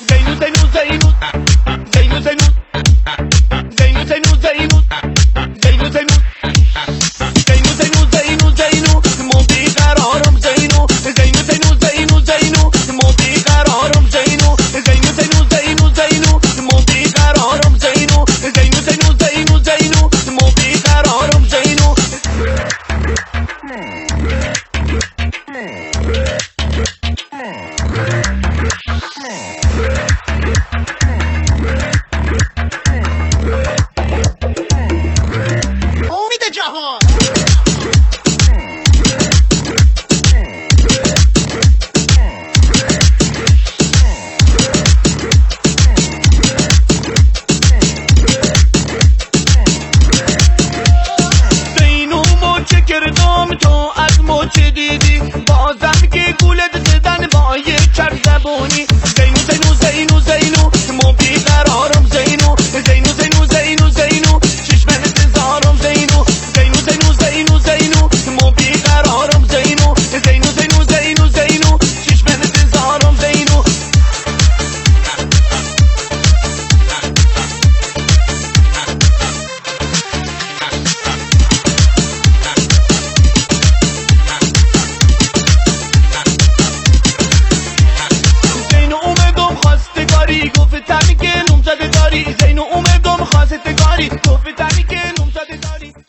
زینو زینو زینو زینو زینو زینو زینو زینو زینو زینو زینو زینو زینو زینو ما بیقرارم زینو زینو زینو زینو زینو ما بیقرارم زینو زینو زینو زینو زینو ما بیقرارم زینو زینو زینو زینو زینو ما بیقرارم زینو امید جهان زینو موچه کردم تو از موچه دیدی بازم که گولت زدن با یک چرب زبونی زینو زینو زینو زینو ما بیقرارم زینو زینو زینو زینو زینو چشم انتظارم زینو زینو زینو زینو زینو ما بیقرارم زینو زینو زینو زینو زینو چشم انتظارم زینو زینو اومدم خواستگاری گفتم که نوم زده داری زینو اومدم خواستگاری گفتم